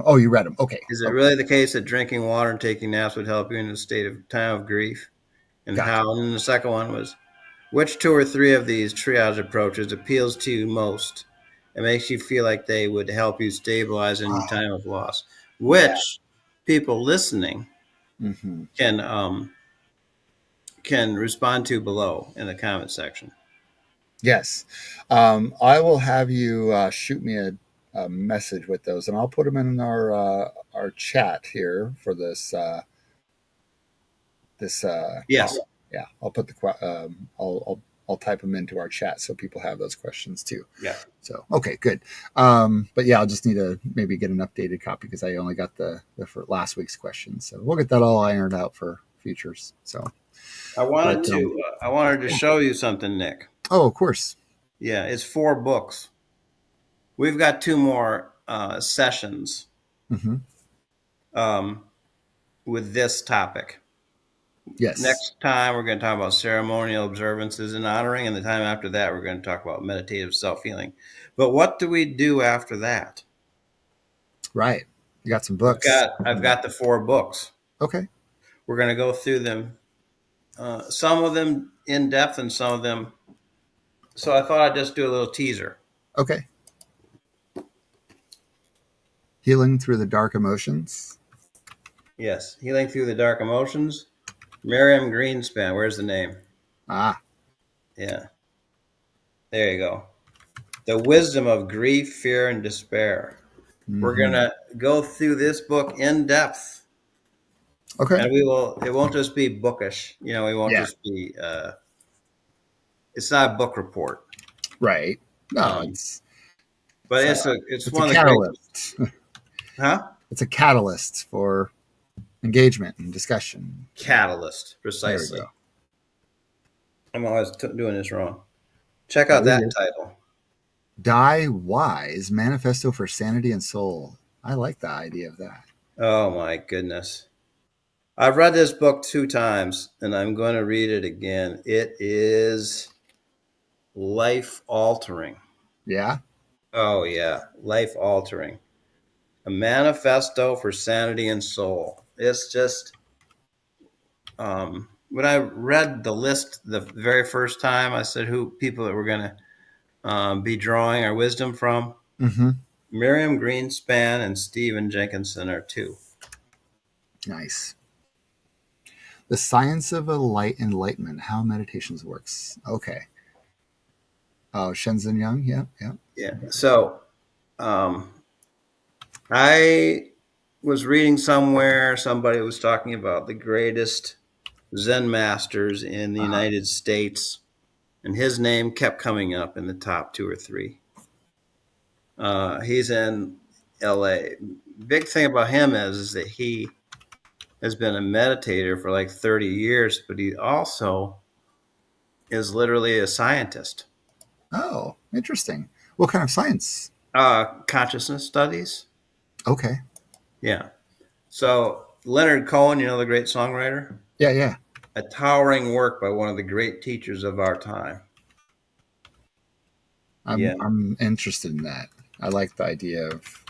Oh, you read them. Okay. Is it Okay. really the case that drinking water and taking naps would help you in a state of time of grief? And Gotcha. how? And then the second one was, which two or three of these triage approaches appeals to you most and makes you feel like they would help you stabilize in your Oh, time of loss? yeah. Which people listening Hmm. can respond to below in the comment section. Yes. I will have you shoot me a message with those, and I'll put them in our chat here for this Yes. topic. Yeah, I'll put I'll type them into our chat so people have those questions too. Yeah. So okay, good. But yeah, I'll just need to maybe get an updated copy because I only got the for last week's questions. So we'll get that all ironed out for futures. So, but I wanted to show you something, Nick. oh, of course. Yeah, it's 4 books. we've got two more sessions Hmm. um, with this topic. Yes. Next time, we're going to talk about ceremonial observances and honoring, and the time after that, we're going to talk about meditative self healing. But what do we do after that? Right. You got some books. I've got the four books. Okay. We're going to go through them, some of them in depth, and some of them. So I thought I'd just do a little teaser. Okay. Healing through the dark emotions. Yes, healing through the dark emotions. Miriam Greenspan. Where's the name? Ah. Yeah, there you go. The wisdom of grief, fear, and despair. We're Hmm. gonna go through this book in depth, Okay. and we will. It won't just be bookish. We won't Yeah. just be. It's not a book report. Right. No, Um, but it's a it's it's a one of the great. catalyst. Huh? It's a catalyst for engagement and discussion. Catalyst, There we go. precisely. I'm always doing this wrong. Check No, out you're that good. title. Die Wise Manifesto for Sanity and Soul. I like the idea of that. Oh my goodness. I've read this book two times and I'm going to read it again. It is life altering. Yeah. Oh, yeah. Life altering. A manifesto for sanity and soul. It's just, when I read the list the very first time, I said who people that we're going to be drawing our wisdom from. Mm-hmm. Miriam Greenspan and Stephen Jenkinson are two. Nice. The Science of Enlightenment, How Meditations Works. Okay. Oh, Shenzhen Young. Yeah. Yeah. Yeah. So um, I was reading somewhere, somebody was talking about the greatest Zen masters in the Uh-huh. United States, and his name kept coming up in the top two or three. He's in LA. Big thing about him is that he has been a meditator for like 30 years, but he also is literally a scientist. Oh, interesting. What kind of science? Consciousness studies. Okay. Yeah. So Leonard Cohen, the great songwriter, Yeah. Yeah. a towering work by one of the great teachers of our time. I'm Yeah. I'm interested in that. I like the idea of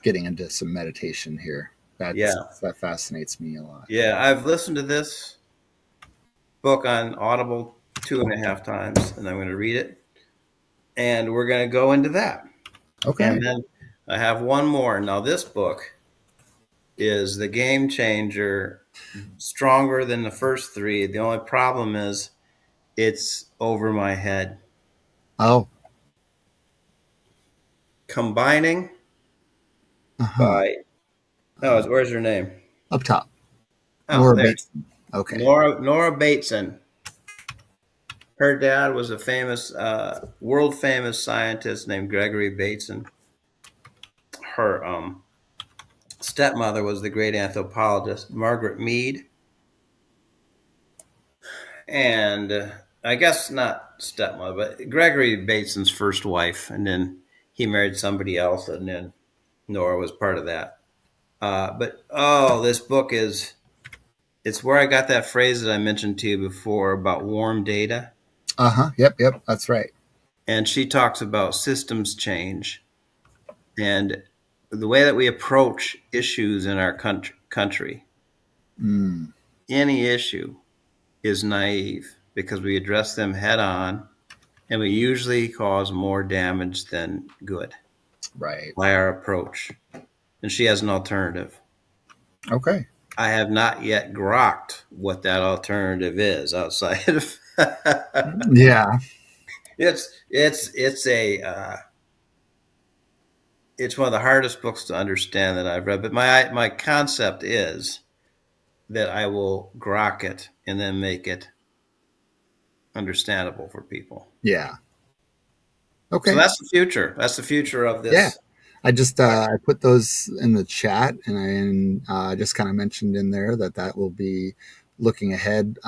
getting into some meditation here. Yeah. That fascinates me a lot. Yeah. I've listened to this book on Audible two and a half times, and I'm going to read it. And we're going to go into that. Okay. And then I have one more. Now, this book is the game changer, stronger than the first three. The only problem is it's over my head. Oh. Combining Uh-huh. by, Uh, where's her name? Up top. Oh, Laura there. Bateson. Okay. Nora Bateson. Her dad was a famous, world famous scientist named Gregory Bateson. Her stepmother was the great anthropologist Margaret Mead, and I guess not stepmother, but Gregory Bateson's first wife, and then he married somebody else, and then Nora was part of that. But this book it's where I got that phrase that I mentioned to you before about warm data, Uh-huh. Yep. Yep. That's right. and she talks about systems change and the way that we approach issues in our country. Mm, Any issue is naive because we address them head on and we usually cause more damage than good right. by our approach. And she has an alternative. Okay. I have not yet grokked what that alternative is outside of Yeah. it's a it's one of the hardest books to understand that I've read. But my concept is that I will grok it and then make it understandable for people. Yeah. So Okay. that's the future. That's the future of Yeah. this. I just I put those in the chat, and I just kind of mentioned in there that will be looking ahead,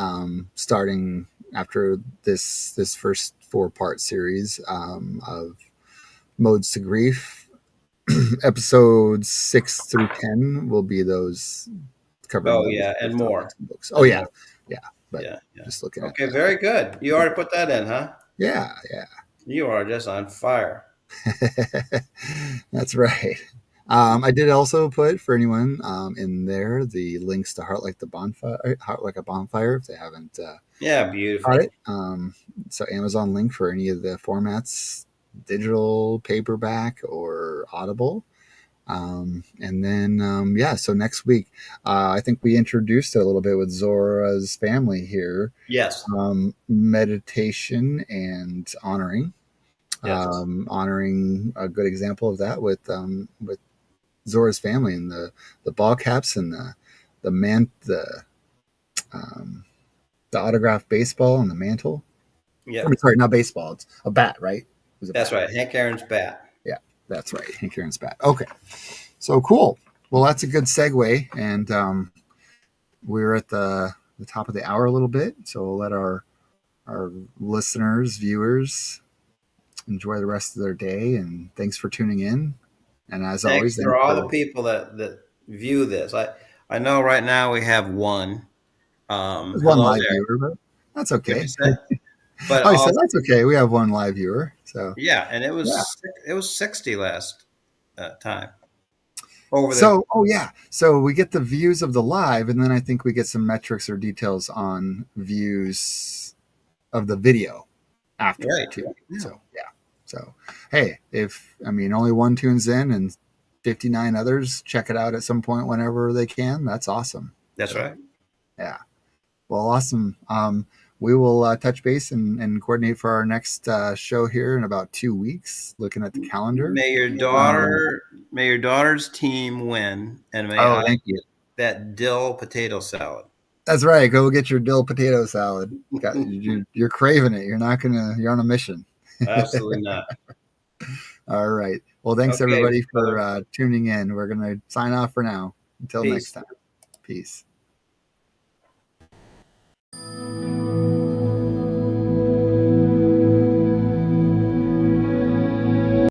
starting after this first 4-part series of Modes to Grief. Episodes 6 through 10 will be those covering Oh those yeah, and more, topics and books. Oh and yeah, more. yeah. But Yeah, yeah. just looking at Okay, very good. You already put that in, huh? yeah, yeah. You are just on fire. That's right. I did also put for anyone in there the links to Heart Like the Bonfire, Heart Like a Bonfire, if they haven't Yeah, got beautiful. it. So Amazon link for any of the formats, digital, paperback, or Audible. And then yeah, so next week, I think we introduced it a little bit with Zora's family here, Yes, meditation and honoring. yes, Honoring a good example of that with Zora's family and the ball caps and um, the autographed baseball and the mantle. I yeah. mean, sorry, not baseball. It's a bat, right? It was a That's bat. right. Hank Aaron's bat. Yeah, that's right. Hank Aaron's bat. Okay, so cool. Well, that's a good segue, and we're at the top of the hour a little bit, so we'll let our listeners, viewers, enjoy the rest of their day. And thanks for tuning in. And as Thanks always, for thanks all the for people that view this. I know right now we have one. there's one Hello live there. viewer, but that's What'd you okay. say? But I said also, that's okay. We have one live viewer, so yeah, and yeah. it was 60 last time over the. So oh yeah, so we get the views of the live, and then I think we get some metrics or details on views of the video after Right. too. Yeah, So yeah. So hey, if I mean only one tunes in and 59 others check it out at some point whenever they can, that's awesome. that's So right. yeah. Well, awesome. We will touch base and coordinate for our next show here in about 2 weeks. Looking at the calendar. May your Um, daughter, may your daughter's team win, and may oh, I thank you. get that dill potato salad. That's right. Go get your dill potato salad. You're craving it. You're not gonna. You're on a mission. Absolutely not. All right. Well, thanks Okay, everybody for brother. tuning in. We're gonna sign off for now. Until next Peace. time. Peace.